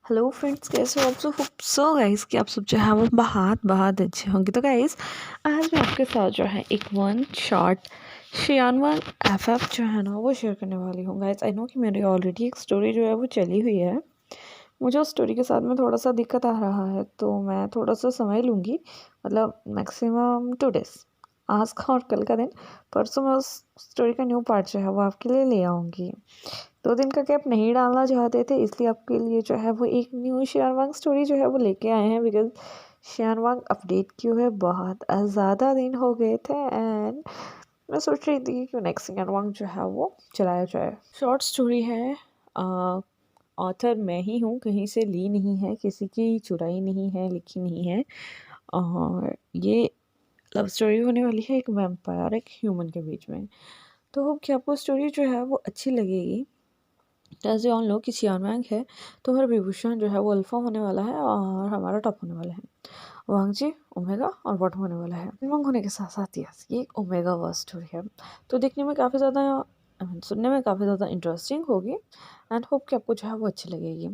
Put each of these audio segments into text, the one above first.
Hello friends, कैसे हो आप सब? होप सो गाइस कि आप सब जो है वो बहुत बहुत अच्छे होंगे। तो गाइस, आज मैं आपके साथ जो है एक वन शॉट शियानवान एफएफ जो है ना वो शेयर करने वाली हूँ। गाइस, आई नो कि मेरी ऑलरेडी एक स्टोरी जो है वो चली हुई है। मुझे उस स्टोरी के साथ में थोड़ा सा दिक्कत आ रहा है, तो मैं थोड़ा सा समय लूँगी, मतलब मैक्सिमम 2 डेज़, आज का और कल का दिन। परसों मैं उस स्टोरी का न्यू पार्ट जो है वो आपके लिए ले आऊँगी। 2 दिन का गैप नहीं डालना चाहते थे, इसलिए आपके लिए जो है वो एक न्यू शियानवांग स्टोरी जो है वो लेके आए हैं। बिकॉज शियानवांग अपडेट क्यों है, बहुत ज़्यादा दिन हो गए थे एंड मैं सोच रही थी कि क्यों नेक्स्ट शियानवांग जो है वो चलाया जाए। शॉर्ट स्टोरी है, ऑथर मैं ही हूँ, कहीं से ली नहीं है, किसी की चुराई नहीं है, लिखी नहीं है। और ये लव स्टोरी होने वाली है एक वैम्पायर और एक ह्यूमन के बीच में। तो होप कि आपको स्टोरी जो है वो अच्छी लगेगी। जैसे ऑन लो कि शियानवांग है तो हमारा विभूषण जो है वो अल्फा होने वाला है और हमारा टॉप होने वाला है। वांगजी ओमेगा और बॉटम होने वाला है। वांग होने के साथ साथ यस ये एक ओमेगा वर्स स्टोरी है, तो देखने में काफ़ी ज़्यादा सुनने में काफ़ी ज़्यादा इंटरेस्टिंग होगी एंड होप कि आपको जो है वो अच्छी लगेगी।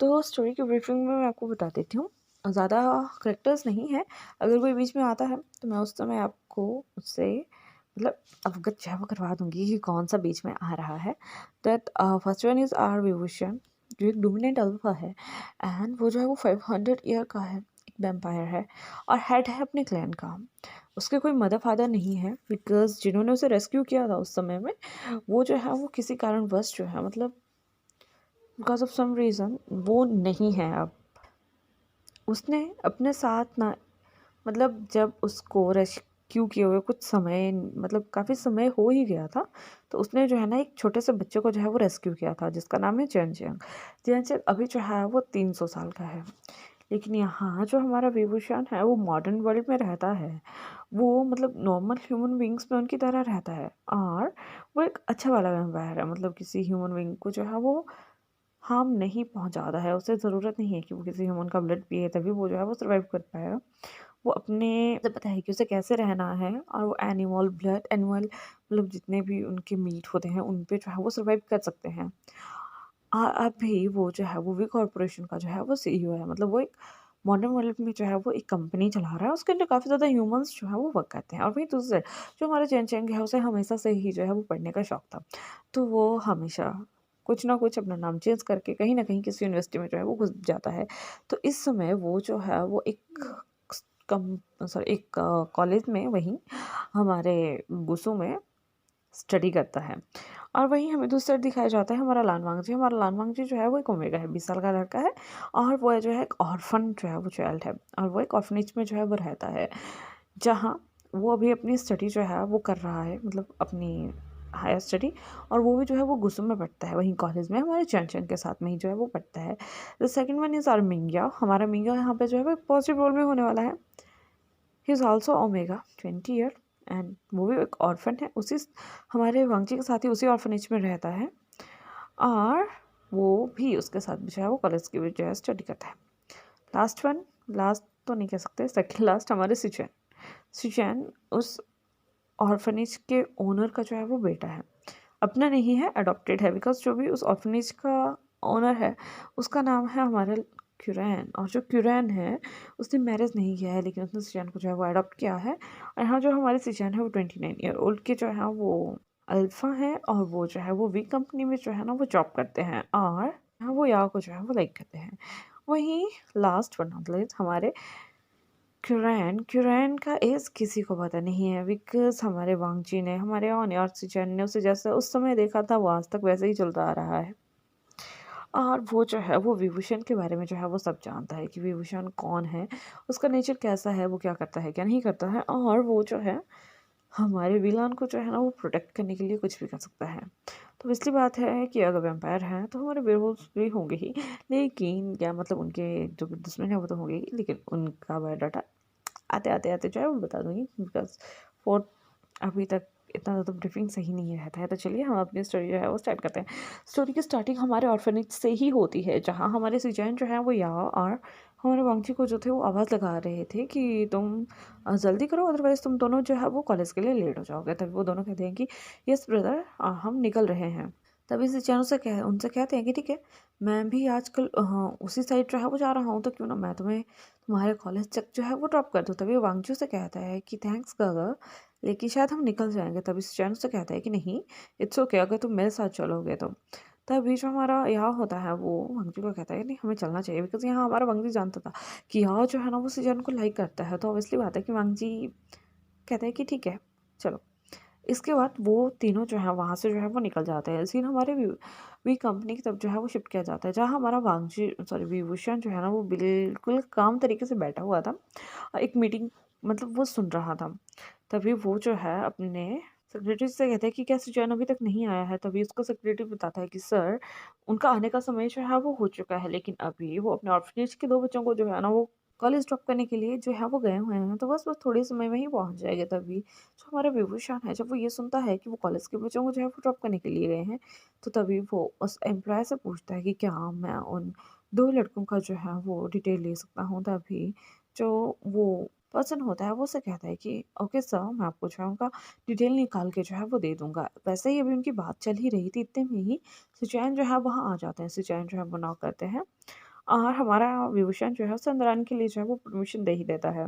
तो स्टोरी की ब्रीफिंग में मैं आपको बता देती हूँ। ज़्यादा करेक्टर्स नहीं है, अगर कोई बीच में आता है तो मैं उस समय आपको उससे मतलब अवगत जो है वो करवा दूंगी कि कौन सा बीच में आ रहा है। That first one is R Vibhushan, जो एक डोमिनेंट अल्फा है एंड वो जो है वो 500 ईयर का है, एक वेम्पायर है और हेड है अपने क्लैन का। उसके कोई मदर फादर नहीं है, बिकॉज जिन्होंने उसे रेस्क्यू किया था उस समय में वो जो है वो किसी कारणवश जो है मतलब बिकॉज ऑफ सम रीज़न वो नहीं है अब। उसने अपने साथ ना मतलब जब उसको रेस्क्यू किए हुए कुछ समय मतलब काफ़ी समय हो ही गया था, तो उसने जो है ना एक छोटे से बच्चे को जो है वो रेस्क्यू किया था जिसका नाम है चेन चेंग। चेन चेंग अभी जो है वो 300 साल का है। लेकिन यहाँ जो हमारा विभूषण है वो मॉडर्न वर्ल्ड में रहता है। वो मतलब नॉर्मल ह्यूमन बींग्स में उनकी तरह रहता है और वो एक अच्छा वाला वैम्पायर है। मतलब किसी ह्यूमन बींग को जो है वो हार्म नहीं पहुंचाता है। उसे ज़रूरत नहीं है कि वो किसी ह्यूमन का ब्लड पिए तभी वो जो है वो सर्वाइव कर पाएगा। वो अपने से पता है कि उसे कैसे रहना है और वो एनिमल ब्लड एनिमल मतलब जितने भी उनके मीट होते हैं उन पे जो है वो सर्वाइव कर सकते हैं। और अभी वो जो है वो वी कॉरपोरेशन का जो है वो सीईओ है। मतलब वो एक मॉडर्न वर्ल्ड में जो है वो एक कंपनी चला रहा है, उसके अंदर काफ़ी ज़्यादा ह्यूमंस जो है वो वर्क करते हैं। और वहीं दूसरे जो हमारे चेन चेंग है उसे हमेशा से ही जो है वो पढ़ने का शौक था, तो वो हमेशा कुछ ना कुछ अपना नाम चेंज करके कहीं ना कहीं किसी यूनिवर्सिटी में जो है वो घुस जाता है। तो इस समय वो जो है वो एक कम सॉरी एक कॉलेज में वहीं हमारे गुसू में स्टडी करता है। और वहीं हमें दूसरा दिखाया जाता है हमारा लानवांग जी। हमारा लानवांग जी जो है वो एक ओमेगा है, 20 साल का लड़का है और वो जो है एक ऑर्फन जो है वो चाइल्ड है और वो एक ऑर्फनेज में जो है वो रहता है, जहाँ वो अभी अपनी स्टडी जो है वो कर रहा है, मतलब अपनी हायर स्टडी। और वो भी जो है वो गुसुम में पढ़ता है, वहीं कॉलेज में हमारे चैन चैन के साथ में ही जो है वो पढ़ता है। The second one is our Mingyu. हमारा मिंग्या यहाँ पे जो है वो पॉजिटिव रोल में होने वाला है। He is also omega 20 year and वो भी एक ऑर्फन है, उसी हमारे वांगची के साथ ही उसी ऑर्फनेज में रहता है। और वो भी उसके साथ भी जो है वो कॉलेज की भी जो है स्टडी करता है। लास्ट वन, लास्ट तो नहीं कह सकते, सेकेंड लास्ट हमारे सिचैन। सिचैन उस ऑर्फनेज के ओनर का जो है वो बेटा है, अपना नहीं है, अडॉप्टेड है। बिकॉज जो भी उस ऑर्फनेज का ओनर है उसका नाम है हमारा क्यूरैन, और जो क्यूरैन है उसने मैरिज नहीं किया है लेकिन उसने सिचैन को जो है वो अडॉप्ट किया है। और यहाँ जो हमारे सिचैन है वो 29 ईयर ओल्ड के जो है वो अल्फ़ा है और वो जो है वो वी कंपनी में जो है ना वो जॉब करते हैं और यहाँ वो या को जो है वो लाइक करते हैं। वहीं लास्ट बट नॉट लीस्ट हमारे क्यूरैन। क्यूरैन का एज किसी को पता नहीं है, बिकॉज हमारे वांगजी ने हमारे ऑन और सिचैन ने उसे जैसे उस समय देखा था वो आज तक वैसे ही चलता आ रहा है। और वो जो है वो विभूषण के बारे में जो है वो सब जानता है कि विभूषण कौन है, उसका नेचर कैसा है, वो क्या करता है क्या नहीं करता है। और वो जो है हमारे विलान को जो है ना वो प्रोटेक्ट करने के लिए कुछ भी कर सकता है। तो इसलिए बात है कि अगर वैम्पायर हैं तो हमारे वेयरवुल्व्स भी होंगे ही, लेकिन क्या मतलब उनके जो दुश्मन है वो तो होंगे ही, लेकिन उनका बायोडाटा आते आते आते जो है वो बता दूंगी। बिकॉज फोर्थ अभी तक इतना ज़्यादा ब्रीफिंग सही नहीं रहता है। तो चलिए हम अपनी स्टोरी जो है वो स्टार्ट करते हैं। स्टोरी की स्टार्टिंग हमारे ऑर्फनेज से ही होती है, जहाँ हमारे सिजैन जो है वो या और हमारे वांगची को जो थे वो आवाज़ लगा रहे थे कि तुम जल्दी करो, अदरवाइज़ तुम दोनों जो है वो कॉलेज के लिए लेट हो जाओगे। तभी वो दोनों कहते हैं कि यस ब्रदर, हम निकल रहे हैं। तभी से चैनों से उनसे कहते हैं कि ठीक है, मैं भी आजकल उसी साइड जो है वो जा रहा हूँ, तो क्यों ना मैं तुम्हें तुम्हारे कॉलेज तक जो है वो ड्रॉप कर दूँ। तभी वांगचू से कहता है कि थैंक्स गागा, लेकिन शायद हम निकल जाएंगे। तभी से चैनों से कहता है कि नहीं, इट्स ओके, अगर तुम मेरे साथ चलोगे तो। तभी जो हमारा यहाँ होता है वो वांगचू को कहता है नहीं, हमें चलना चाहिए, बिकॉज यहाँ हमारा वांगजी जानता था कि यहाँ जो है ना वो सिजन को लाइक करता है, तो ऑब्वियसली बात है कि वांगजी कहता है कि ठीक है चलो। इसके बाद वो तीनों जो है वहाँ से जो है वो निकल जाते हैं। सीन हमारे वी कंपनी की तरफ जो है वो शिफ्ट किया जाता है, जहाँ हमारा वांगजी सॉरी विभूषण जो है ना वो बिल्कुल काम तरीके से बैठा हुआ था और एक मीटिंग मतलब वो सुन रहा था। तभी वो जो है अपने सेक्रेटरी से कहता है कि क्या सुजैन अभी तक नहीं आया है। तभी उसको सेक्रेटरी बताता है कि सर, उनका आने का समय जो है वो हो चुका है, लेकिन अभी वो अपने ऑर्फनेज के 2 बच्चों को जो है ना वो कॉलेज ड्रॉप करने के लिए जो है वो गए हुए हैं, तो बस थोड़े समय में ही पहुँच जाएँगे। तभी जो हमारा विभूषण है, जब वो ये सुनता है कि वो कॉलेज के बच्चों को जो है वो ड्रॉप करने के लिए गए हैं, तो तभी वो उस एम्प्लॉय से पूछता है कि क्या मैं उन 2 लड़कों का जो है वो डिटेल ले सकता हूँ। तभी जो वो पर्सन होता है वो उसे कहता है कि ओके सर, मैं आपको जो है उनका डिटेल निकाल के जो है वो दे दूँगा। वैसे ही अभी उनकी बात चल ही रही थी, इतने में ही सुचैन जो है वहाँ आ जाते हैं। सुचैन जो है वो नॉक करते हैं और हमारा विभूषण जो है उसे अंदर आने के लिए जो है वो परमिशन दे ही देता है।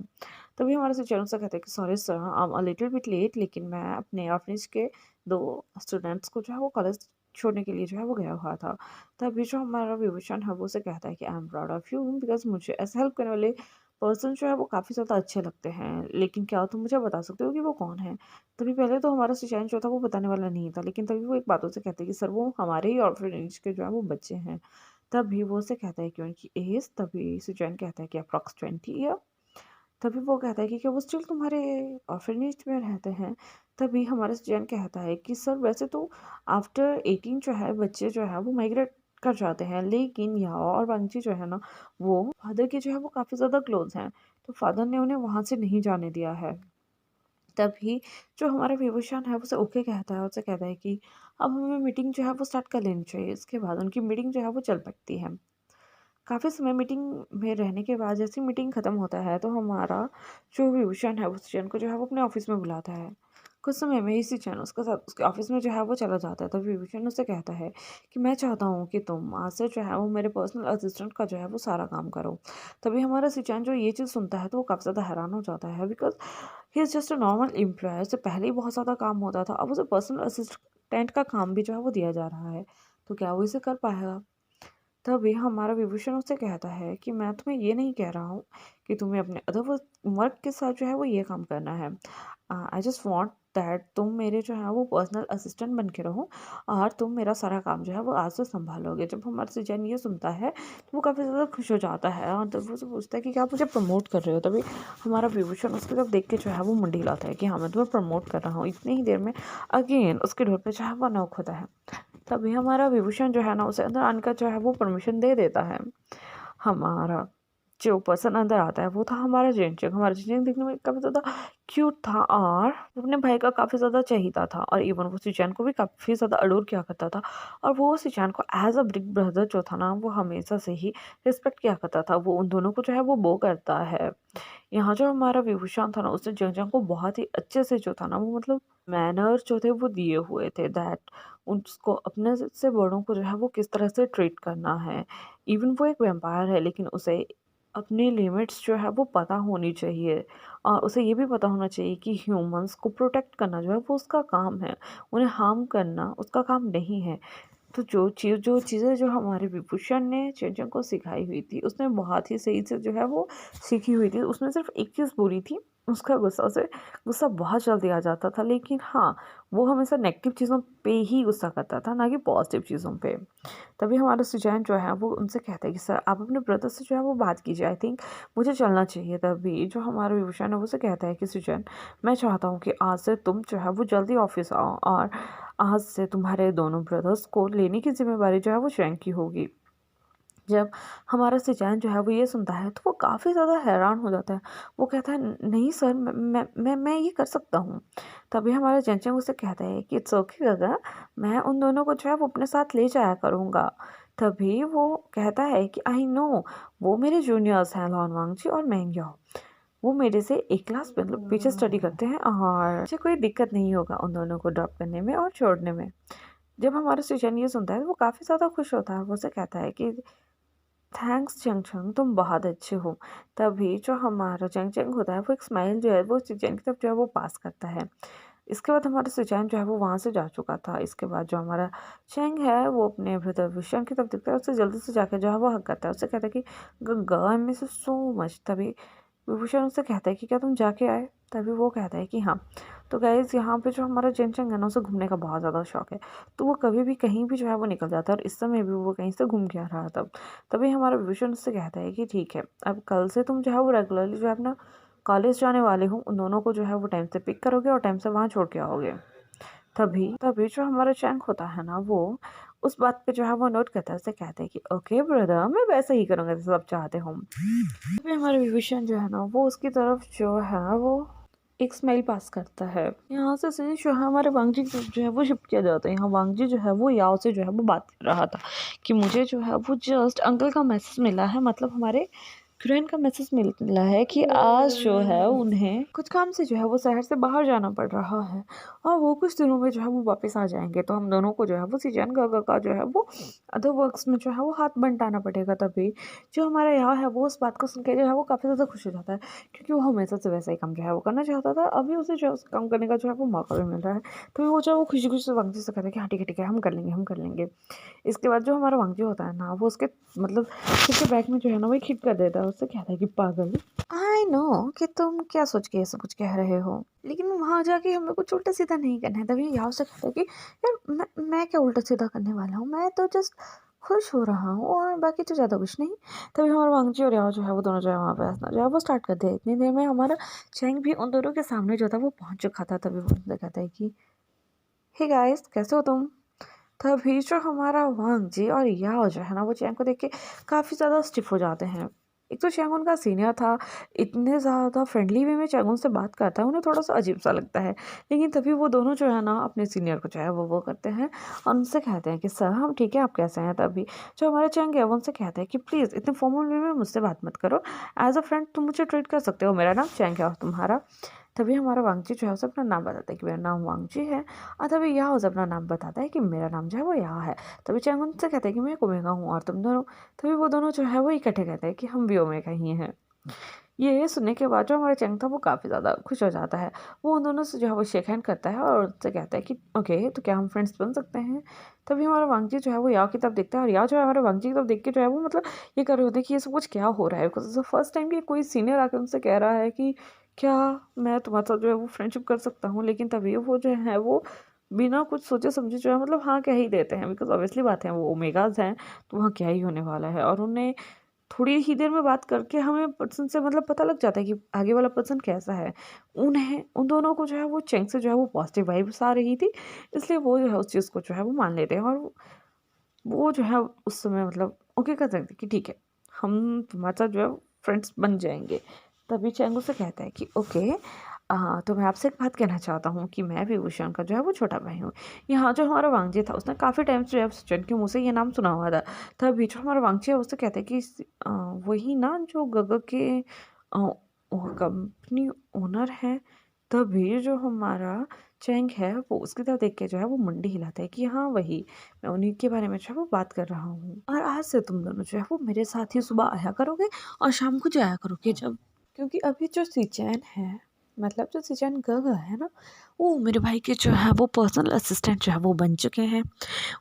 तभी हमारे सुचैन उनसे कहते हैं कि sorry sir, I am a little bit late, लेकिन मैं अपने ऑर्फनेज के 2 स्टूडेंट्स को जो है वो कॉलेज छोड़ने के लिए जो है वो गया हुआ था। तभी जो हमारा विभूषण है वो उसे कहता है कि I am proud of you, because मुझे ऐसे हेल्प करने वाले पर्सन जो है वो काफ़ी ज़्यादा अच्छे लगते हैं। लेकिन क्या तुम मुझे बता सकते हो कि वो कौन है? तभी पहले तो हमारा सुचैन जो था वो बताने वाला नहीं था, लेकिन तभी वो एक बातों से कहते हैं कि सर, वो हमारे ही ऑर्फनेज के जो है वो बच्चे हैं। तभी वो उसे कहता है कि उनकी एज, तभी सुजैन कहता है कि अप्रॉक्स 20 ईयर। तभी वो कहता है कि क्या वो स्टिल तुम्हारे ऑर्फनेज में रहते हैं? तभी हमारा सुजैन कहता है कि सर, वैसे तो आफ्टर 18 जो है बच्चे जो है वो माइग्रेट कर जाते हैं, लेकिन याओ और वांगजी जो है ना वो फादर के जो है वो काफ़ी ज़्यादा क्लोज हैं, तो फादर ने उन्हें वहाँ से नहीं जाने दिया है। तभी जो हमारा विभूषण है वो उसे ओके कहता है और उसे कहता है कि अब हमें मीटिंग जो है वो स्टार्ट कर लेनी चाहिए। इसके बाद उनकी मीटिंग जो है वो चल पड़ती है। काफ़ी समय मीटिंग में रहने के बाद जैसे ही मीटिंग ख़त्म होता है, तो हमारा जो विभूषण है वो सुजैन को जो है वो अपने ऑफिस में बुलाता है। कुछ समय में ही सुजैन उसके साथ उसके ऑफिस में जो है वो चला जाता है। तब विभूषण उससे कहता है कि मैं चाहता हूँ कि तुम आज से जो है वो मेरे पर्सनल असिस्टेंट का जो है वो सारा काम करो। तभी हमारा सुजैन जो ये चीज़ सुनता है तो वो काफ़ी ज़्यादा हैरान हो जाता है, because he is just a normal employee. उससे पहले ही बहुत ज़्यादा काम होता था, अब उसे पर्सनल असिस्टेंट का काम भी जो है वो दिया जा रहा है, तो क्या वो इसे कर पाएगा? तभी हमारा विभूषण उससे कहता है कि मैं तुम्हें ये नहीं कह रहा हूँ कि तुम्हें अपने अदर वर्क के साथ जो है वो ये काम करना है। आई जस्ट वॉन्ट दैट तुम मेरे जो है वो पर्सनल असिस्टेंट बन के रहो और तुम मेरा सारा काम जो है वो आज से संभालोगे। जब हमारा सुजैन ये सुनता है तो वो काफ़ी ज़्यादा खुश हो जाता है और तब वो से पूछता है कि क्या आप मुझे प्रमोट कर रहे हो। तभी हमारा विभूषण उसकी तरफ देख के जो है वो मुंडी हिलाता है कि हाँ, मैं तुम्हें प्रमोट कर रहा हूँ। इतनी ही देर में अगेन उसके ढोल पे जो है वो नॉक होता है। तभी हमारा विभूषण जो है ना उसे अंदर आने का जो है वो परमिशन दे देता है। हमारा जो पर्सन अंदर आता है वो था हमारा जिनचंग। हमारा जिनचंग दिखने में काफ़ी ज़्यादा क्यूट था और वो अपने भाई का काफ़ी ज़्यादा चहीता था और इवन वो सुजैन को भी काफ़ी ज़्यादा अडोर किया करता था और वो सुजैन को एज अ बिग ब्रदर जो था ना वो हमेशा से ही रिस्पेक्ट किया करता था। वो उन दोनों को जो है वो बो करता है। यहाँ जो हमारा विभूषण था ना उसने जिनचंग को बहुत ही अच्छे से जो था ना वो मतलब मैनर जो थे वो दिए हुए थे, दैट उसको अपने से बड़ों को जो है वो किस तरह से ट्रीट करना है। इवन वो एक वैम्पायर है, लेकिन उसे अपनी लिमिट्स जो है वो पता होनी चाहिए और उसे ये भी पता होना चाहिए कि ह्यूमंस को प्रोटेक्ट करना जो है वो उसका काम है, उन्हें हार्म करना उसका काम नहीं है। तो जो चीज़ें जो हमारे विभूषण ने चेंचन को सिखाई हुई थी, उसने बहुत ही सही से जो है वो सीखी हुई थी। उसमें सिर्फ़ एक चीज़ बुरी थी, उसका गुस्सा बहुत जल्दी आ जाता था, लेकिन हाँ, वो हमेशा नेगेटिव चीज़ों पे ही गुस्सा करता था, ना कि पॉज़िटिव चीज़ों पे। तभी हमारा सुजैन जो है वो उनसे कहता है कि सर, आप अपने ब्रदर से जो है वो बात कीजिए, आई थिंक मुझे चलना चाहिए। तभी जो हमारा विभूषण है वो उसे कहता है कि सुजैन, मैं चाहता हूँ कि आज से तुम जो है वो जल्दी ऑफ़िस आओ और आज से तुम्हारे दोनों ब्रदर्स को लेने की ज़िम्मेवारी जो है वो स्वयं की होगी। जब हमारा सुजैन जो है वो ये सुनता है तो वो काफ़ी ज़्यादा हैरान हो जाता है। वो कहता है नहीं सर, मैं ये कर सकता हूँ। तभी हमारा चंचन उससे कहता है कि इट्स ओके गगा, मैं उन दोनों को जो है वो अपने साथ ले जाया करूँगा। तभी वो कहता है कि आई नो, वो मेरे जूनियर्स हैं लॉन वांगजी और मेंग्यो। वो मेरे से एक क्लास मतलब पीछे स्टडी करते हैं और मुझे कोई दिक्कत नहीं होगा उन दोनों को ड्रॉप करने में और छोड़ने में। जब हमारा सुजैन ये सुनता है तो वो काफ़ी ज़्यादा खुश होता है। वो उसे कहता है कि थैंक्स चंग चंग, तुम बहुत अच्छे हो। तभी जो हमारा चंग चंग होता है वो एक स्माइल जो है वो सुजैन की तरफ जो है वो पास करता है। इसके बाद हमारा सुजैन जो है वो वहाँ से जा चुका था। इसके बाद जो हमारा चैंग है वो अपने ब्रदर विशान की तरफ देखता है, उससे जल्दी से जाकर जो है वो हग करता है। उससे कहता है कि Gagga I miss you so much. तभी विभूषण उससे कहता है कि क्या तुम जाके आए? तभी वो कहता है कि हाँ। तो गाइज़ यहाँ पे जो हमारा चेंग है ना उसे घूमने का बहुत ज़्यादा शौक है। तो वो कभी भी कहीं भी जो है वो निकल जाता है और इस समय भी वो कहीं से घूम के आ रहा था। तभी हमारा विभूषण उससे कहता है कि ठीक है, अब कल से तुम जो है वो रेगुलरली जो है अपना कॉलेज जाने वाले हो, उन दोनों को जो है वो टाइम से पिक करोगे और टाइम से वहाँ छोड़ के आओगे। तभी तभी जो हमारा चैंक होता है ना वो उस बात पे जो है वो नोट करता है। उसे कहता है कि ओके ब्रदर, मैं वैसे ही करूँगा जैसे आप चाहते हो। तभी हमारा विभीषण जो है ना वो उसकी तरफ जो है वो एक स्माइल पास करता है। यहाँ से सीधे जो है हमारे वांगजी की तरफ जो है वो शिफ्ट किया जाता है। यहाँ वांगजी जो है वो याओ से जो है वो बात कर रहा था कि मुझे जो है वो जस्ट अंकल का मैसेज मिला है, मतलब हमारे हीरोइन का मैसेज मिला है कि आज जो है उन्हें कुछ काम से जो है वो शहर से बाहर जाना पड़ रहा है और वो कुछ दिनों में जो है वो वापस आ जाएंगे। तो हम दोनों को जो है वो सीजन का जो है वो अदर वर्क्स में जो है वो हाथ बंटाना पड़ेगा। तभी जो हमारा यहाँ है वो उस बात को सुन के जो है वो काफ़ी ज़्यादा खुश हो जाता है, क्योंकि वो हमेशा से वैसा ही काम जो है वो करना चाहता था। अभी उसे जो है उस काम करने का जो है वो मौका भी मिल रहा है। तो वो जो है वो खुशी खुशी से वंशी से कहता है कि हाँ ठीक है हम कर लेंगे हम कर लेंगे। इसके बाद जो हमारा वांगजी होता है ना वो उसके मतलब खुद के बैग में जो है ना वो एक हिट कर देता है। उससे कहता है कि पागल, आई नो कि तुम क्या सोच के ये सब कुछ कह रहे हो, लेकिन वहाँ जाके हमें कुछ उल्टा सीधा नहीं करना है। तभी याव से कहता है कि यार मैं क्या उल्टा सीधा करने वाला हूँ, मैं तो जस्ट खुश हो रहा हूँ और बाकी तो ज़्यादा कुछ नहीं। तभी हमारा वांगजी और याव जो है वो दोनों जो है वहाँ पे हंसना जो है वो स्टार्ट करते हैं। इतनी देर में हमारा चैंग भी उन दोनों के सामने जो था वो पहुँच चुका था। तभी वो उनसे कहता है कि हे गाइस, कैसे हो तुम? तभी जो हमारा वांग जी और याओ जो है ना वो चैंग को देख के काफ़ी ज़्यादा स्टिफ हो जाते हैं। एक तो चैंग उनका सीनियर था, इतने ज़्यादा फ्रेंडली वे में चैंग उनसे बात करता है, उन्हें थोड़ा सा अजीब सा लगता है। लेकिन तभी वो दोनों जो है ना अपने सीनियर को जो है वो करते हैं और उनसे कहते हैं कि सर हम ठीक है, आप कैसे हैं? तभी जो हमारे चैंग है वो उनसे कहते हैं कि प्लीज़ इतने फॉर्मल वे में मुझसे बात मत करो, एज अ फ्रेंड तुम मुझे ट्रीट कर सकते हो, मेरा नाम चैंग है और तुम्हारा? तभी हमारा वांगजी जो है उसे अपना नाम बताता है कि मेरा नाम वांगजी है और तभी यह उसे अपना नाम बताता है कि मेरा नाम जो है वो यहाँ है। तभी चैंग उनसे कहता है कि मैं ओमेगा हूँ और तुम दोनों। तभी वो दोनों जो है वो इकट्ठे कहते हैं कि हम भी ओमेगा ही हैं। ये सुनने के बाद जो हमारा चैंग था वो काफ़ी ज़्यादा खुश हो जाता है। वो उन दोनों से जो है वो शेक हैंड करता है और उनसे कहता है कि ओके तो क्या हम फ्रेंड्स बन सकते हैं? तभी हमारा वांगजी जो है वो याओ की तरफ देखता है और याओ जो है हमारे वांगजी की तरफ देख के जो है वो मतलब ये कर रहे होते हैं कि ये सब कुछ क्या हो रहा है, बिकॉज फर्स्ट टाइम कि कोई सीनियर आकर उनसे कह रहा है कि क्या मैं तुम्हारे साथ जो है वो फ्रेंडशिप कर सकता हूँ। लेकिन तभी वो जो है वो बिना कुछ सोचे समझे जो है मतलब हाँ कह ही देते हैं, बिकॉज ऑब्वियसली बात है वो ओमेगाज हैं, तो वहाँ क्या ही होने वाला है। और उन्हें थोड़ी ही देर में बात करके हमें पर्सन से मतलब पता लग जाता है कि आगे वाला पर्सन कैसा है। उन्हें उन दोनों को जो है वो चैंग से जो है वो पॉजिटिव वाइब्स आ रही थी, इसलिए वो जो है उस चीज़ को जो है वो मान लेते हैं और वो जो है उस समय मतलब ओके कर सकते कि ठीक है हम तुम्हारे साथ जो है फ्रेंड्स बन जाएंगे। तभी चैंग उससे कहता है कि ओके तो मैं आपसे एक बात कहना चाहता हूँ कि मैं भी भूषण का जो है वो छोटा भाई हूँ। यहाँ जो हमारा वांगजी था उसने काफ़ी टाइम से जो है सचिन के मुँह से ये नाम सुना हुआ था। तभी जो हमारा वांगजी है उससे कहते हैं कि वही ना जो गग के कंपनी ओनर है। तभी जो हमारा चैंग है वो उसकी तरफ देख के जो है वो मुंडी हिलाता है कि हाँ वही, मैं उन्हीं के बारे में जो है वो बात कर रहा हूँ और आज से तुम दोनों जो है वो मेरे साथ ही सुबह आया करोगे और शाम को जाया करोगे जब, क्योंकि अभी जो सीचैन है मतलब जो सीचैन गग है ना वो मेरे भाई के जो है वो पर्सनल असिस्टेंट जो है वो बन चुके हैं।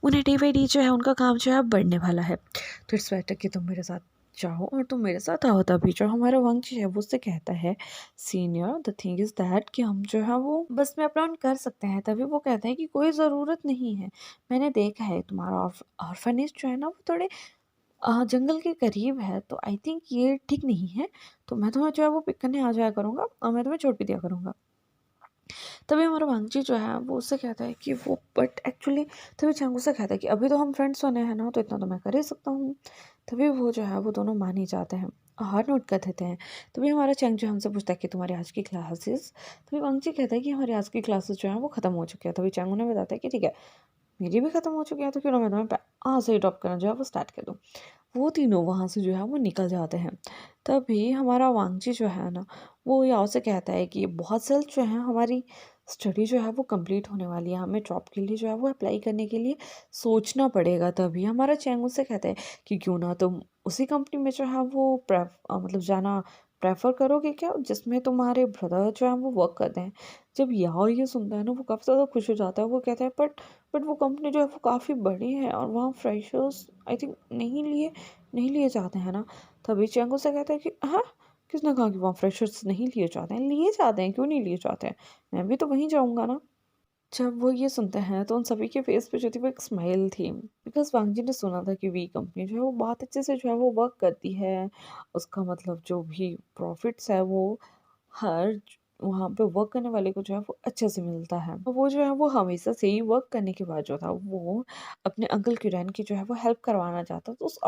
उन्हें डे बाई डे जो है उनका काम जो है बढ़ने वाला है। तो इट्स बेटर कि तुम मेरे साथ जाओ और तुम मेरे साथ आओ। तभी जो हमारा वंश है वो उससे कहता है senior the thing is that कि हम जो है वो बस में अपना कर सकते हैं। तभी वो कहता है कि कोई ज़रूरत नहीं है, मैंने देखा है तुम्हारा ऑर्फनेज जो है ना वो थोड़े जंगल के करीब है, तो आई थिंक ये ठीक नहीं है। तो मैं तुम्हें जो है वो पिक करने आ जाया करूँगा और मैं तुम्हें छोड़ भी दिया करूँगा। तभी हमारा वांगजी जो है वो उससे कहता है कि वो बट एक्चुअली तभी चांगू से कहता है कि अभी तो हम फ्रेंड्स होने हैं ना, तो इतना तो मैं कर ही सकता हूँ। तभी वो जो है वो दोनों मान ही जाते हैं और नोट कर देते हैं। तभी हमारा चैंग जो हमसे पूछता है कि तुम्हारी आज की क्लासेस, तभी वांगजी कहता है कि हमारी आज की क्लासेस जो है वो ख़त्म हो चुकी है। तभी चैंग उन्हें बताता है कि ठीक है मेरी भी ख़त्म हो चुकी है, तो क्यों ना मैं तुम्हें आज से ही ड्रॉप करना जो है वो स्टार्ट कर दूँ। वो तीनों वहाँ से जो है वो निकल जाते हैं। तभी हमारा वांगजी जो है ना वो याओ से कहता है कि बहुत जल्द जो है हमारी स्टडी जो है वो कंप्लीट होने वाली है, हमें जॉब के लिए जो है वो अप्लाई करने के लिए सोचना पड़ेगा। तभी हमारा चैंग उससे कहता है कि क्यों ना तुम उसी कंपनी में जो है वो मतलब जाना प्रेफर करोगे क्या, जिसमें तुम्हारे ब्रदर जो है वो वर्क करते हैं। जब यार ये सुनता है ना, वो काफ़ी ज़्यादा खुश हो जाता है। वो कहता है बट वो कंपनी जो है वो काफ़ी बड़ी है और वहाँ फ्रेशर्स आई थिंक नहीं लिए जाते हैं ना। तभी चैंग उससे कहता है कि हाँ, किसने कहा कि वहाँ फ्रेशर्स नहीं लिए जाते हैं, लिए जाते हैं, क्यों नहीं लिए जाते हैं, मैं भी तो वहीं जाऊँगा ना। जब वो ये सुनते हैं तो उन सभी के फेस पे जो थी वो एक स्माइल थी, बिकॉज़ वांगजी ने सुना था कि वी कंपनी जो है वो बहुत अच्छे से जो है वो वर्क करती है। उसका मतलब जो भी प्रॉफिट्स है वो हर वहाँ पे वर्क करने वाले को जो है वो अच्छे से मिलता है। तो वो जो है वो हमेशा से ही वर्क करने के बाद जो था वो अपने अंकल किरण की जो है वो हेल्प करवाना चाहता, तो उस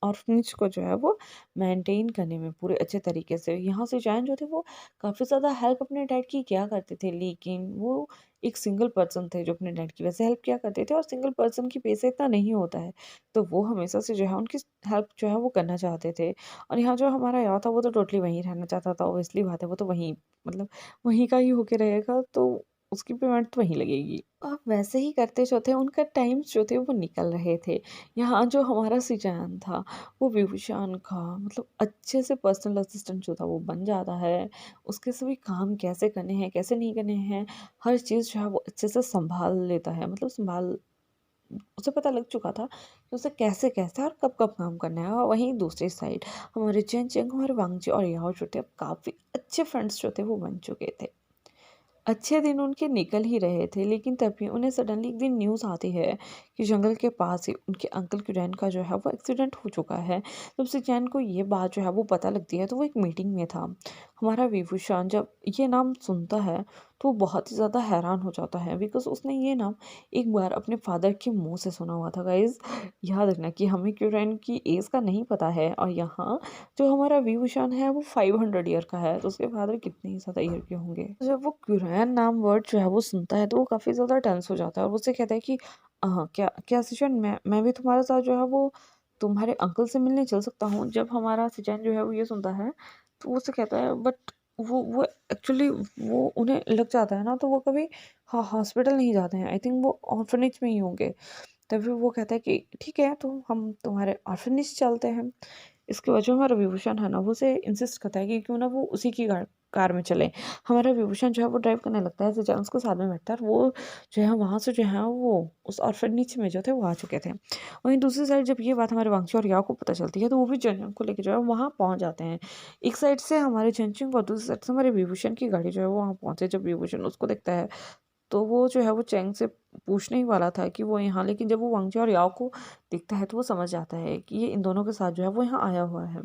ऑर्फनेज को जो है वो मेंटेन करने में पूरे अच्छे तरीके से यहाँ से जैन जो थे वो काफ़ी ज़्यादा हेल्प अपने डैड की किया करते थे, लेकिन वो एक सिंगल पर्सन थे जो अपने डैड की वैसे हेल्प किया करते थे, और सिंगल पर्सन की पैसे इतना नहीं होता है। तो वो हमेशा से जो है उनकी हेल्प जो है वो करना चाहते थे। और यहाँ जो हमारा यार था वो तो टोटली वहीं रहना चाहता था, ऑब्वियसली बात है, वो तो वहीं मतलब वहीं का ही होके रहेगा, तो उसकी पेमेंट तो वहीं लगेगी। अब वैसे ही करते जो थे उनका टाइम्स जो थे वो निकल रहे थे। यहाँ जो हमारा सिजान था वो विभूषण का मतलब अच्छे से पर्सनल असिस्टेंट जो था वो बन जाता है। उसके सभी काम कैसे करने हैं, कैसे नहीं करने हैं, हर चीज़ जो है वो अच्छे से सँभाल लेता है। मतलब सँभाल उसे पता लग चुका था कि उसे कैसे-कैसे और कब-कब काम करना है। और वहीं दूसरी साइड हमारे चेन चेंग, हमारे वांगजी और याओ जो थे अब काफ़ी अच्छे फ्रेंड्स जो थे वो बन चुके थे। अच्छे दिन उनके निकल ही रहे थे, लेकिन तभी उन्हें सडनली एक दिन न्यूज़ आती है कि जंगल के पास ही उनके अंकल किरण का जो है वो एक्सीडेंट हो चुका है। तब से चैन को ये बात जो है वो पता लगती है, तो वो एक मीटिंग में था। हमारा विभूषण जब ये नाम सुनता है तो वो बहुत ही ज़्यादा हैरान हो जाता है, बिकॉज़ उसने ये नाम एक बार अपने फादर के मुँह से सुना हुआ था। गाइज़ याद रखना कि हमें किरण की एज का नहीं पता है, और यहाँ जो हमारा विभूषण है वो 500 ईयर का है, तो उसके फादर कितने ही ज़्यादा ईयर के होंगे। जब वो कुरैन नाम वर्ड जो है वो सुनता है तो वो काफ़ी ज़्यादा टेंस हो जाता है, और वो उससे कहता है कि क्या क्या सिचुएशन, मैं भी तुम्हारे साथ जो है वो तुम्हारे अंकल से मिलने चल सकता हूँ। जब हमारा सिचुएशन जो है वो ये सुनता है तो वो उससे कहता है, बट वो एक्चुअली वो उन्हें लग जाता है ना, तो वो कभी हॉस्पिटल नहीं जाते हैं, आई थिंक वो ऑर्फनेज में ही होंगे। तभी वो कहता है कि ठीक है, तो हम तुम्हारे ऑर्फनेज चलते हैं। इसकी वजह हमारा विभूषण है ना वो उसे इंसिस्ट करता है कि क्यों ना वो उसी की कार में चले। हमारा विभूषण जो है वो ड्राइव करने लगता है, सिजान उसको साथ में बैठता है, और वो जो है वहाँ से जो है वो उस ऑर्फनेज में जो थे वो आ चुके थे। वहीं दूसरी साइड जब ये बात हमारे वांगची और याओ को पता चलती है तो वो भी जनजंग को लेके जो है वहाँ पहुँच जाते हैं। एक साइड से हमारे जनजंग और दूसरी साइड से हमारे विभूषण की गाड़ी जो है वो वहाँ पहुँचे। जब विभूषण उसको देखता है तो वो जो है वो चैंग से पूछने ही वाला था कि वो यहाँ, लेकिन जब वो वांगजी और याओ को देखता है तो वो समझ जाता है कि ये इन दोनों के साथ जो है वो यहाँ आया हुआ है।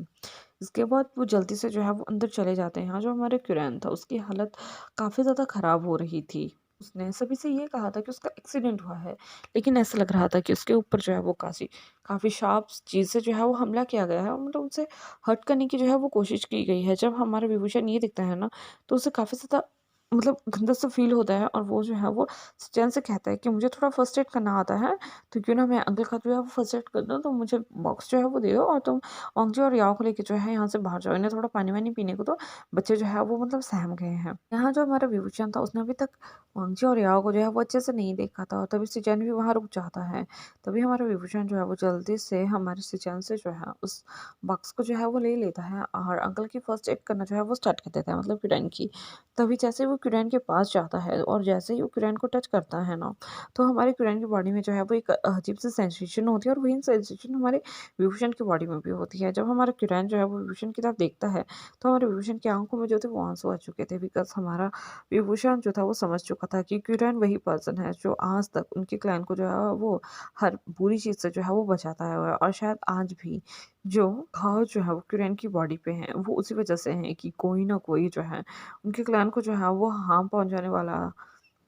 इसके बाद वो जल्दी से जो है वो अंदर चले जाते हैं। यहाँ जो हमारे कुरैन था उसकी हालत काफ़ी ज़्यादा ख़राब हो रही थी। उसने सभी से ये कहा था कि उसका एक्सीडेंट हुआ है, लेकिन ऐसा लग रहा था कि उसके ऊपर जो है वो काफ़ी शार्प चीज़ से जो है वो हमला किया गया है, मतलब उनसे हर्ट करने की जो है वो कोशिश की गई है। जब हमारा विभूषण ये दिखता है ना तो उसे काफ़ी ज़्यादा मतलब गंदा सा फ़ील होता है, और वो जो है वो चैन से कहता है कि मुझे थोड़ा फर्स्ट एड करना आता है, तो क्यों ना मैं अंकल का जो है वो फर्स्ट एड कर दूँ, तो मुझे बॉक्स जो है वो दे दो और तुम ओंगजी और याओ को लेके जो है यहाँ से बाहर जाओ, इन्हें थोड़ा पानी-वानी पीने को दो। बच्चे जो है वो मतलब सहम गए हैं। यहाँ जो हमारा विभूषण था उसने अभी तक ओंगजी और याओ को जो है वो अच्छे से नहीं देखा था, और तभी सिचेन भी वहाँ रुक जाता है। तभी हमारा विभूषण जो है वो जल्दी से हमारे सिचेन से जो है उस बॉक्स को जो है वो ले लेता है, और अंकल की फर्स्ट एड करना जो है वो स्टार्ट कर देता है, मतलब किरण की। तभी जैसे वो किरण के पास जाता है और जैसे ही वो किरण को टच करता है ना, तो हमारे किरण की बॉडी में जो है वो एक अजीब सी सेंसेशन होती है, और वही सेंसेशन हमारे विभूषण की बॉडी में भी होती है। जब हमारा किरण जो है वो विभूषण की तरफ देखता है तो हमारे विभूषण की आंखों में जो थे वो आंसू आ चुके थे, बिकॉज हमारा विभूषण जो था वो समझ चुका था कि किरण वही पर्सन है जो आज तक उनके क्लैन को जो है वो हर बुरी चीज़ से जो है वो बचाता है, और शायद आज भी जो घाव जो है वो किरण की बॉडी पे हैं वो उसी वजह से हैं कि कोई ना कोई जो है उनके क्लैन को जो है वो हार्म पहुंचाने वाला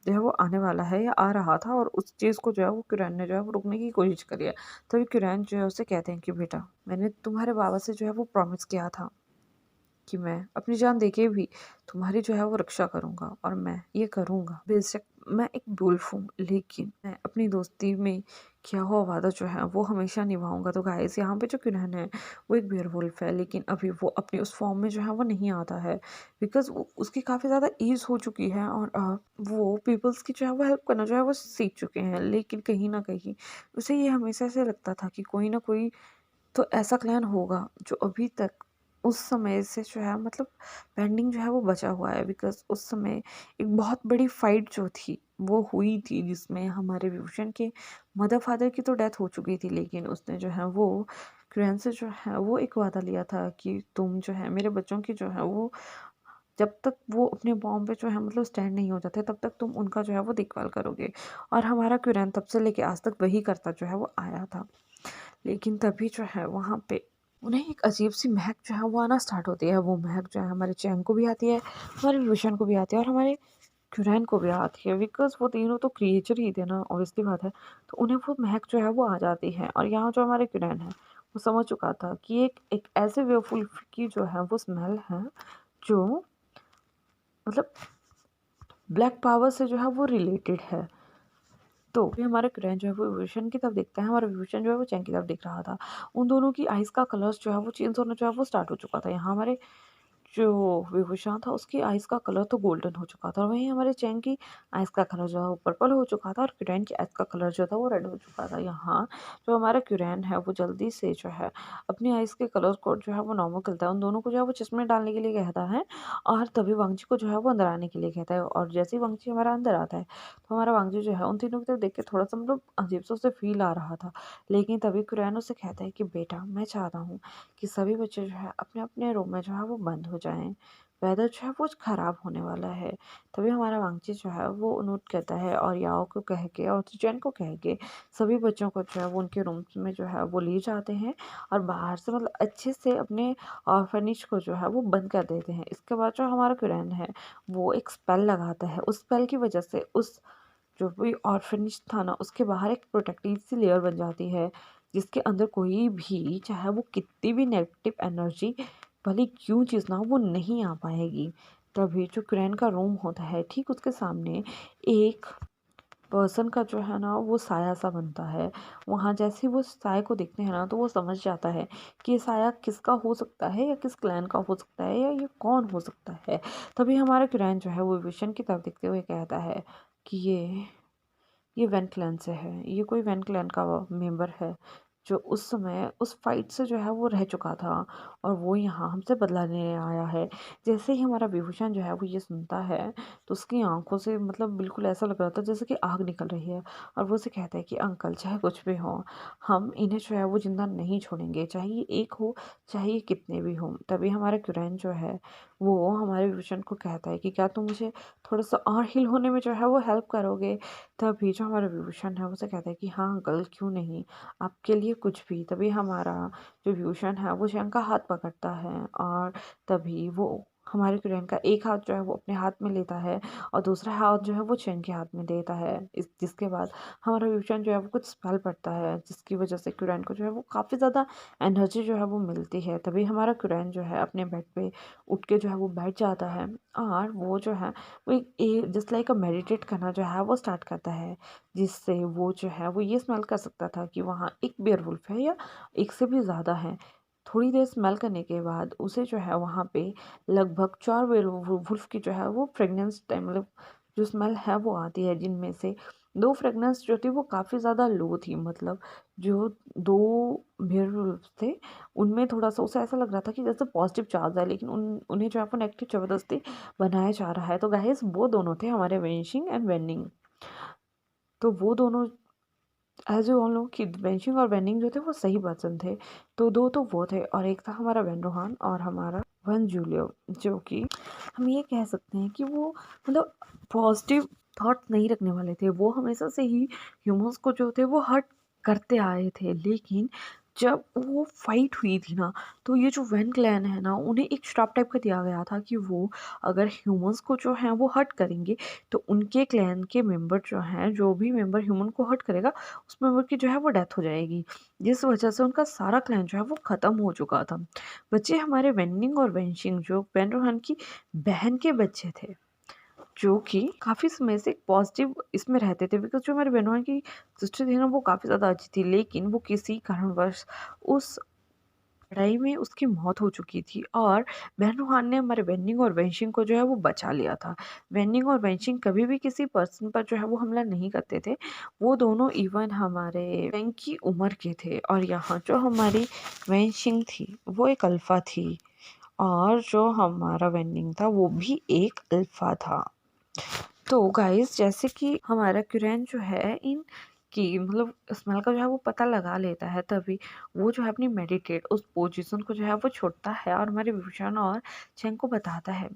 जो है वो आने वाला है या आ रहा था, और उस चीज़ को जो है वो किरण ने जो है वो रोकने की कोशिश करी है। तभी किरण जो है उसे कहते हैं कि बेटा, मैंने तुम्हारे बाबा से जो है वो प्रॉमिस किया था कि मैं अपनी जान देके भी तुम्हारी जो है वो रक्षा करूँगा, और मैं ये करूँगा। बेशक मैं एक वुल्फ हूँ, लेकिन मैं अपनी दोस्ती में किया हुआ वादा जो है वो हमेशा निभाऊँगा। तो गाइस यहाँ पे जो किरण है वो एक बेयरवुल्फ है, लेकिन अभी वो अपनी उस फॉर्म में जो है वो नहीं आता है, बिकॉज़ वो उसकी काफ़ी ज़्यादा एज हो चुकी है और वो पीपल्स की जो है वो हेल्प करना जो है वो सीख चुके हैं। लेकिन कहीं न कहीं उसे ये हमेशा से लगता था कि कोई न कोई तो ऐसा क्लैन होगा जो अभी तक उस समय से जो है मतलब पेंडिंग जो है वो बचा हुआ है, बिकॉज़ उस समय एक बहुत बड़ी फाइट जो थी वो हुई थी, जिसमें हमारे विभूषण के मदर फादर की तो डेथ हो चुकी थी, लेकिन उसने जो है वो क्रेन से जो है वो एक वादा लिया था कि तुम जो है मेरे बच्चों की जो है वो जब तक वो अपने पाँव पे जो है मतलब स्टैंड नहीं हो जाते तब तक तुम उनका जो है वो देखभाल करोगे। और हमारा क्यूरैन तब से लेके आज तक वही करता जो है वो आया था। लेकिन तभी जो है वहाँ पे उन्हें एक अजीब-सी महक जो है वो आना स्टार्ट होती है। वो महक जो है हमारे चैन को भी आती है, हमारे विभूषण को भी आती है और हमारे क्यूरैन को भी आती है, बिकॉज़ वो तीनों तो क्रिएचर ही थे ना, ऑब्वियसली बात है। तो उन्हें वो महक जो है वो आ जाती है और यहाँ जो हमारे क्यूरैन है, वो समझ चुका था कि एक एक ऐसे बेवकूफ़ की जो है वो स्मेल है, जो मतलब ब्लैक पावर से जो है वो रिलेटेड है। तो ये हमारा क्रेन जो है वो विभूषण की तरफ देखता है, हमारा विभूषण जो है वो चैन की तरफ देख रहा था। उन दोनों की आइज़ का कलर्स जो है वो चेंज होना जो है वो स्टार्ट हो चुका था। यहाँ हमारे जो विभूषण था उसकी आइज़ का कलर तो गोल्डन हो चुका था और वहीं हमारे चैन की आइज़ का कलर जो है वो पर्पल हो चुका था और क्यूरैन की आइज़ का कलर जो था वो रेड हो चुका था। यहाँ जो हमारा क्यूरैन है वो जल्दी से जो है अपनी आइज़ के कलर को जो है वो नॉर्मल करता है, उन दोनों को जो है वो चश्मे डालने के लिए कहता है और तभी वांगजी को जो है वो अंदर आने के लिए कहता है। और जैसे ही वांगजी हमारा अंदर आता है तो हमारा वांगजी जो है उन तीनों की तरफ देख के थोड़ा-सा मतलब अजीब-सा उसे फ़ील आ रहा था। लेकिन तभी क्यूरैन उसे कहता है कि बेटा, मैं चाहता हूँ कि सभी बच्चे जो है अपने-अपने रूम में जो है वो बंद हो जाएँ। वेदर जो है वो ख़राब होने वाला है। तभी हमारा वांगची जो है वो नोट करता है और याओ को कह के और चैन को कह के सभी बच्चों को जो है वो उनके रूम्स में जो है वो ले जाते हैं और बाहर से मतलब अच्छे से अपने ऑर्फनेज को जो है वो बंद कर देते हैं। इसके बाद जो हमारा कुरैन है वो एक स्पेल लगाता है। उस स्पेल की वज़ह से उस जो भी ऑर्फनेज था ना उसके बाहर एक प्रोटेक्टिव सी लेयर बन जाती है, जिसके अंदर कोई भी चाहे वो कितनी भी नेगेटिव एनर्जी भले क्यों चीज़ ना हो वो नहीं आ पाएगी। तभी जो क्रैन का रूम होता है ठीक उसके सामने एक पर्सन का जो है ना वो साया सा बनता है। वहाँ जैसे ही वो साये को देखते हैं ना तो वो समझ जाता है कि ये साया किसका हो सकता है या किस क्लैन का हो सकता है या ये कौन हो सकता है। तभी हमारा क्रैन जो है वो विशन की तरफ देखते हुए कहता है कि ये वैन क्लैन से है, ये कोई वैन क्लैन का मेंबर है जो उस समय उस फाइट से जो है वो रह चुका था और वो यहाँ हमसे बदला लेने आया है। जैसे ही हमारा विभूषण जो है वो ये सुनता है तो उसकी आंखों से मतलब बिल्कुल ऐसा लग रहा था जैसे कि आग निकल रही है और वो उसे कहता है कि अंकल चाहे कुछ भी हो, हम इन्हें जो है वो जिंदा नहीं छोड़ेंगे, चाहे ये एक हो चाहे ये कितने भी हों। तभी हमारा क्यूरैन जो है वो हमारे विभूषण को कहता है कि क्या तुम मुझे थोड़ा सा और हील होने में जो है वो हेल्प करोगे। तभी जो हमारा विभूषण है वो उसे कहता है कि हाँ अंकल, क्यों नहीं, आपके लिए कुछ भी। तभी हमारा जो विभूषण है वो जैन का हाथ पकड़ता है और तभी वो हमारे क्रेन का एक हाथ जो है वो अपने हाथ में लेता है और दूसरा हाथ जो है वो चैन के हाथ में देता है। इस जिसके बाद हमारा विभूषण जो है वो कुछ स्पेल पड़ता है जिसकी वजह से क्यूरैन को जो है वो काफ़ी ज़्यादा एनर्जी जो है वो मिलती है। तभी हमारा क्यूरैन जो है अपने बेड पे उठ के जो है वो बैठ जाता है और वो जो है वो एक जस्ट लाइक अ मेडिटेट करना जो है वो स्टार्ट करता है, जिससे वो जो है वो ये स्मेल कर सकता था कि वहाँ एक बेयरवुल्फ है या एक से भी ज़्यादा है। थोड़ी देर स्मेल करने के बाद उसे जो है वहाँ पे लगभग 4 बेयरवुल्फ की जो है वो फ्रेगनेंस टाइम मतलब जो स्मेल है वो आती है, जिनमें से 2 फ्रेगनेंस जो थी वो काफ़ी ज़्यादा लो थी। मतलब जो 2 बेयरवुल्फ थे उनमें थोड़ा-सा उसे ऐसा लग रहा था कि जैसे पॉजिटिव चार्ज है, लेकिन उन्हें जो है वो नेगेटिव ज़बरदस्ती बनाया जा रहा है। तो गाइस वो दोनों थे हमारे वेनिशिंग एंड वेंडिंग। तो वो दोनों एज़ यू ऑल नो कि वेनिशिंग और वेंडिंग जो थे वो सही पर्सन थे। तो 2 तो वो थे और एक था हमारा वेन रोहान और हमारा वन जूलियो, जो कि हम ये कह सकते हैं कि वो मतलब पॉजिटिव थॉट्स नहीं रखने वाले थे। वो हमेशा से ही ह्यूमन्स को जो थे वो हर्ट करते आए थे। लेकिन जब वो फाइट हुई थी ना तो ये जो वेन क्लैन है ना उन्हें एक श्राप टाइप का दिया गया था कि वो अगर ह्यूमन्स को जो है वो हर्ट करेंगे तो उनके क्लैन के मेंबर जो हैं, जो भी मेंबर ह्यूमन को हर्ट करेगा उस मेंबर की जो है वो डेथ हो जाएगी। जिस वजह से उनका सारा क्लैन जो है वो ख़त्म हो चुका था। बच्चे हमारे वेनिंग और वेनशिंग जो वेन रोहन की बहन के बच्चे थे। जो कि काफ़ी समय से एक पॉजिटिव इसमें रहते थे, बिकॉज़ जो हमारे बहनोई की सिस्टर थी ना वो काफ़ी ज़्यादा अच्छी थी, लेकिन वो किसी कारणवश उस लड़ाई में उसकी मौत हो चुकी थी और बहनुहान ने हमारे वेन्निंग और वेंशिंग को जो है वो बचा लिया था। वेन्निंग और वेंशिंग कभी भी किसी पर्सन पर जो है वो हमला नहीं करते थे। वो दोनों इवन हमारे वेंग की उम्र के थे और यहाँ जो हमारी वेंशिंग थी वो एक अल्फ़ा थी और जो हमारा वेन्निंग था वो भी एक अल्फ़ा था। तो गाइस जैसे कि हमारा क्यूरेन जो है इन की मतलब स्मेल का जो है वो पता लगा लेता है, तभी वो जो है अपनी मेडिटेट उस पोजीशन को जो है वो छोड़ता है और हमारे विभूषण और चेंग को बताता है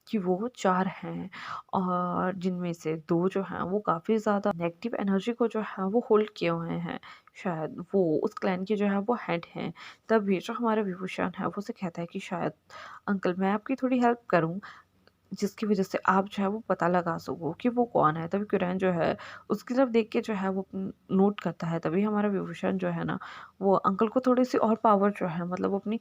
कि वो 4 हैं और जिनमें से 2 जो हैं वो काफ़ी ज़्यादा नेगेटिव एनर्जी को जो है वो होल्ड किए हुए हैं। शायद वो उस क्लैन के जो है वो हेड हैं। तभी जो हमारा विभूषण है वो उसे कहता है कि शायद अंकल मैं आपकी थोड़ी हेल्प करूँ, जिसकी वज़ह से आप जो है वो पता लगा सको कि वो कौन है। तभी कुरैन जो है उसकी तरफ देख के जो है वो नोट करता है। तभी हमारा विभूषण जो है ना वो अंकल को थोड़ी-सी और पावर जो है मतलब वो अपनी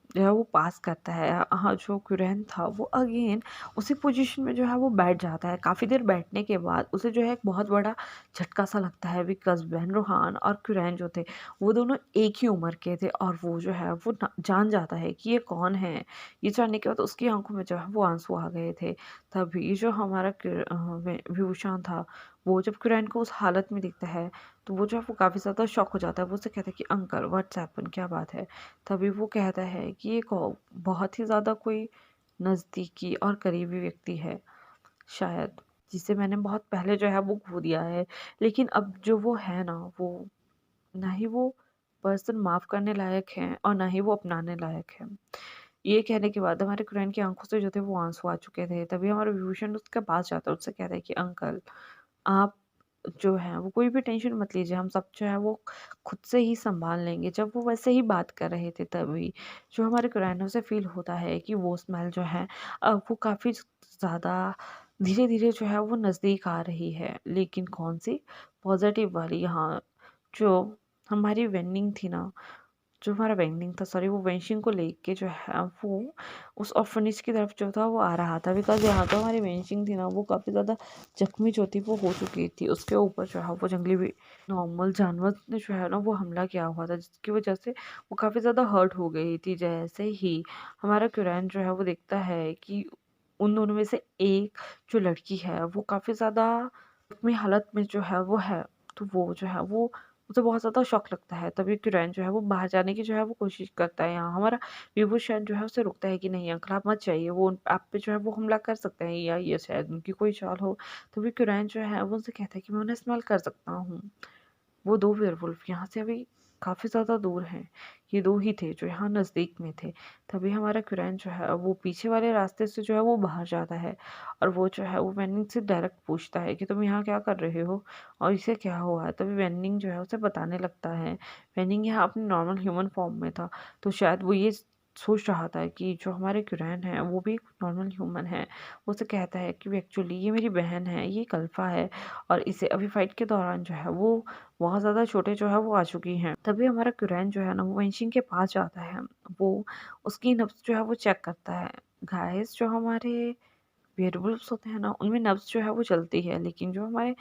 जो है वो पास करता है। हाँ, जो कुरैन था वो अगेन उसी पोजीशन में जो है वो बैठ जाता है। काफ़ी देर बैठने के बाद उसे जो है एक बहुत बड़ा झटका-सा लगता है, बिकॉज़ बहन-रोहान और कुरैन जो थे वो दोनों एक ही उम्र के थे और वो जो है वो जान जाता है कि ये कौन है। ये जानने के बाद उसकी आँखों में जो है वो आँसू आ गए थे। तभी जो हमारा विभूषण था वो जब कुरैन को उस हालत में देखता है तो वो जो है वो काफ़ी ज़्यादा शॉक हो जाता है। वो उससे कहता है कि अंकल व्हाट्स हैपन, क्या बात है? तभी वो कहता है कि ये बहुत ही ज़्यादा कोई नज़दीकी और करीबी व्यक्ति है शायद, जिसे मैंने बहुत पहले जो है वो खो दिया है। लेकिन अब जो वो है ना वो ना ही वो पर्सन माफ़ करने लायक है और ना ही वो अपनाने लायक है। ये कहने के बाद हमारे कुरैन की आँखों से जो थे वो आँसू आ चुके थे। तभी हमारा विभूषण उसके पास जाता है, उससे कहता है कि अंकल आप जो है वो कोई भी टेंशन मत लीजिए, हम सब जो है वो खुद से ही सँभाल लेंगे। जब वो वैसे ही बात कर रहे थे तभी जो हमारे कुरैन है उसे फ़ील होता है कि वो स्मेल जो है वो काफ़ी ज़्यादा धीरे-धीरे जो है वो नज़दीक आ रही है। लेकिन कौन-सी? पॉज़िटिव वाली। यहाँ जो हमारी वेन्निंग थी ना, जो हमारा वेन्निंग था सॉरी वो वेंशिंग को लेके जो है वो उस ऑर्फनेज की तरफ जो था वो आ रहा था, बिकॉज़ यहाँ तो हमारी वेंशिंग थी ना वो काफ़ी ज़्यादा ज़ख्मी जो थी वो हो चुकी थी। उसके ऊपर जो है वो जंगली भी नॉर्मल जानवर ने जो है ना वो हमला किया हुआ था, जिसकी वज़ह से वो काफ़ी ज़्यादा हर्ट हो गई थी। जैसे ही हमारा कुरैन जो है वो देखता है कि उन दोनों में से एक जो लड़की है वो काफ़ी ज़्यादा ज़ख्मी हालत में जो है वो है, तो वो जो है वो उसे बहुत ज़्यादा शॉक लगता है। तभी कुरैन जो है वो बाहर जाने की जो है वो कोशिश करता है। यहाँ हमारा विभूषण जो है उसे रोकता है कि नहीं अंकल आप मत जाइए, वो आप पे जो है वो हमला कर सकते हैं या ये शायद उनकी कोई चाल हो। तभी कुरैन जो है वो उनसे कहता है कि मैं उन्हें स्मेल कर सकता हूँ। वो 2 वेयरवुल्फ यहाँ से अभी काफ़ी ज़्यादा दूर हैं। ये 2 ही थे जो यहाँ नज़दीक में थे। तभी हमारा कुरैन जो है वो पीछे वाले रास्ते से जो है वो बाहर जाता है और वो जो है वो वेन्निंग से डायरेक्ट पूछता है कि तुम यहाँ क्या कर रहे हो और इसे क्या हुआ है? तभी वेन्निंग जो है उसे बताने लगता है। वेन्निंग यहाँ अपनी नॉर्मल ह्यूमन फॉर्म में था, तो शायद वो ये सोच रहा था कि जो हमारे कुरैन है वो भी एक नॉर्मल ह्यूमन है। वो उसे कहता है कि एक्चुअली ये मेरी बहन है, ये एक अल्फ़ा है और इसे अभी फ़ाइट के दौरान जो है वो बहुत ज़्यादा छोटे जो है वो आ चुकी हैं। तभी हमारा कुरैन जो है ना वो वेंशिंग के पास जाता है। वो उसकी नब्ज़ जो है वो चेक करता है। गाइस जो हमारे वेयरवुल्व्स होते हैं ना उनमें नब्ज़ जो है वो चलती है, लेकिन जो हमारे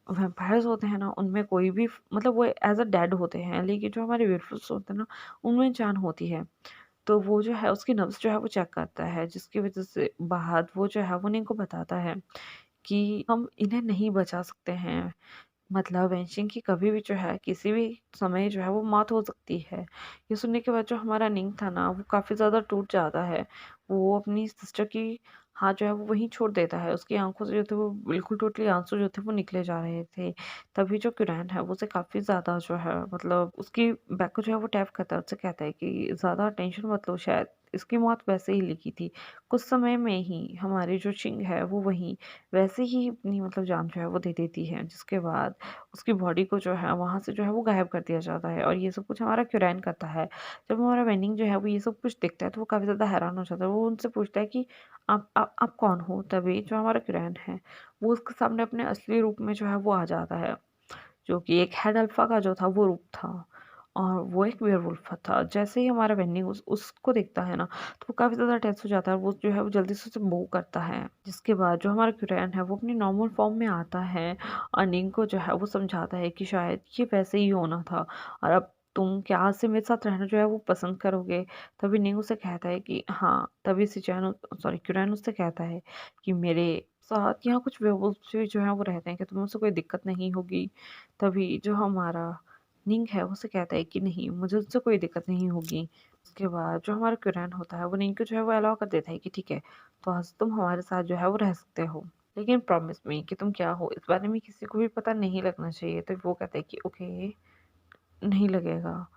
वैम्पायर्स होते हैं ना उनमें कोई भी मतलब वो एज़ अ डेड होते हैं, लेकिन जो हमारे वेयरवुल्व्स होते हैं ना उनमें जान होती है। तो वो जो है उसकी नब्ज़ जो है वो चेक करता है, जिसकी वज़ह से बाद वो जो है वो उन्हीं को बताता है कि हम इन्हें नहीं बचा सकते हैं। मतलब वेंशिंग की कभी भी जो है किसी भी समय जो है वो मौत हो सकती है। ये सुनने के बाद जो हमारा निंग था ना वो काफ़ी ज़्यादा टूट जाता है। वो अपनी सिस्टर की हाथ जो है वो वहीं छोड़ देता है। उसकी आँखों से जो थे वो बिल्कुल टोटली आँसू जो थे वो निकले जा रहे थे। तभी जो कुरैन है वो उसे काफ़ी ज़्यादा जो है मतलब उसकी बैक को जो है वो टैप करता है। उससे कहता है कि ज़्यादा टेंशन मत लो, शायद इसकी मौत वैसे ही लिखी थी। कुछ समय में ही हमारी जो चिंग है वो वहीं वैसे ही अपनी मतलब जान जो है वो दे देती है, जिसके बाद उसकी बॉडी को जो है वहाँ से जो है वो गायब कर दिया जाता है और ये सब कुछ हमारा क्यूरैन करता है। जब हमारा वेन्निंग जो है वो ये सब कुछ देखता है तो वो काफ़ी ज़्यादा हैरान हो जाता है। वो उनसे पूछता है कि आप कौन हो? तभी जो हमारा क्यूरैन है वो उसके सामने अपने असली रूप में जो है वो आ जाता है, जो कि एक हेड अल्फ़ा का जो था वो रूप था। और वो एक वेयरवुल्फ था। जैसे ही हमारा वेन्नी उसको देखता है ना, तो वो काफ़ी ज़्यादा टेंस हो जाता है, वो जो है वो जल्दी से उसे मूव करता है। जिसके बाद जो हमारा क्यूरैन है वो अपनी नॉर्मल फॉर्म में आता है और निंग को जो है वो समझाता है कि शायद ये वैसे ही होना था और अब तुम क्या आज से मेरे साथ रहना जो है वो पसंद करोगे। तभी निंग उसे कहता है कि हाँ, तभी सिचैन सॉरी क्यूरैन उससे कहता है कि मेरे साथ यहाँ कुछ वेयरवुल्फ भी जो है वो रहते हैं, कि तुम्हें उससे कोई दिक्कत नहीं होगी। तभी जो हमारा निंग है वो उसे कहता है कि नहीं, मुझे उससे कोई दिक्कत नहीं होगी। उसके बाद जो हमारा क्यूरैन होता है वो निंग को जो है वो अलाउ कर देता है कि ठीक है, तो आज तुम हमारे साथ जो है वो रह सकते हो, लेकिन प्रॉमिस मी कि तुम क्या हो इस बारे में किसी को भी पता नहीं लगना चाहिए। तो वो कहता है कि ओके, नहीं लगेगा।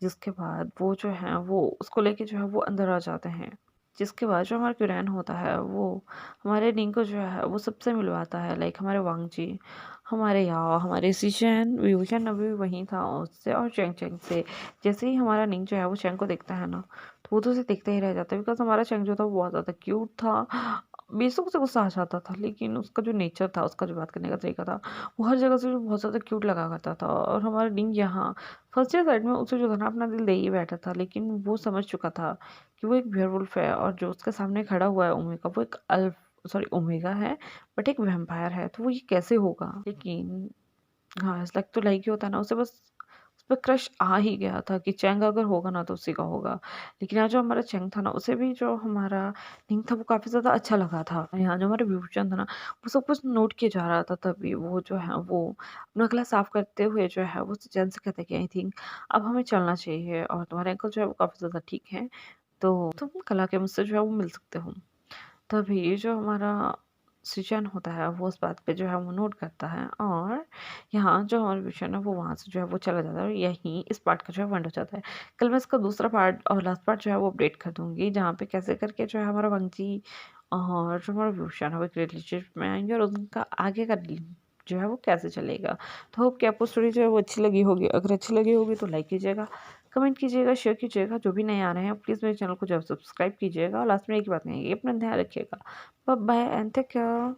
जिसके बाद वो जो है वो उसको लेके जो है वो अंदर आ जाते हैं। जिसके बाद जो हमारा क्यूरैन होता है वो हमारे निंग को जो है वो सबसे मिलवाता है, लाइक हमारे वांग जी, हमारे याओ, हमारे सीचैन, व्यूशन अभी वहीं था उससे, और चेंग चेंग से। जैसे ही हमारा निंग जो है वो चेंग को देखता है ना, तो वो तो उसे देखते ही रह जाता है, बिकॉज हमारा चेंग जो था वो बहुत ज़्यादा क्यूट था। बेशक उसे गुस्सा आ जाता था, लेकिन उसका जो नेचर था, उसका जो बात करने का तरीका था, वो हर जगह से जो बहुत ज़्यादा क्यूट लगा करता था। और हमारा निंग यहाँ फर्स्ट ईयर साइड में उसे जो था ना अपना दिल दे ही बैठा था, लेकिन वो समझ चुका था कि वो एक बेयरवुल्फ है और जो उसके सामने खड़ा हुआ है ओमेगा, वो एक अल्फ सॉरी ओमेगा है, बट एक वैम्पायर है, तो वो ये कैसे होगा। लेकिन हाँ, इस लाइक तो लाइक ही होता है ना, उसे बस उस पर क्रश आ ही गया था कि चैंग अगर होगा ना तो उसी का होगा। लेकिन यहाँ जो हमारा चैंग था ना, उसे भी जो हमारा निंग था वो काफ़ी ज़्यादा अच्छा लगा था। और यहाँ जो हमारा विभूषण था ना, वो सब कुछ नोट किया जा रहा था। तभी वो जो है वो अपना गला साफ करते हुए जो है वो चैन से कहते हैं कि आई थिंक अब हमें चलना चाहिए, और तुम्हारे अंकल जो है वो काफ़ी ज़्यादा ठीक है, तो तुम कल आके मुझसे जो है वो मिल सकते हो। तभी जो हमारा सृजन होता है वो उस बात पे जो है वो नोट करता है, और यहाँ जो हमारा विषय है वो वहाँ से जो है वो चला जाता है, और यहीं इस पार्ट का जो है एंड हो जाता है। कल मैं इसका दूसरा पार्ट और लास्ट पार्ट जो है वो अपडेट कर दूँगी, जहाँ पे कैसे करके जो है हमारा वंशी और जो हमारा विभूषण है वो एक रिलेशनशिप में आएंगे, और उनका आगे का जो है वो कैसे चलेगा। तो होप कि आपको स्टोरी जो है वो अच्छी लगी होगी। अगर अच्छी लगी होगी तो लाइक कीजिएगा, कमेंट कीजिएगा, शेयर कीजिएगा। जो भी नए आ रहे हैं प्लीज़ मेरे चैनल को जो है सब्सक्राइब कीजिएगा। और लास्ट में एक ही बात कहेंगे, अपना ध्यान रखिएगा। Bye bye and take care.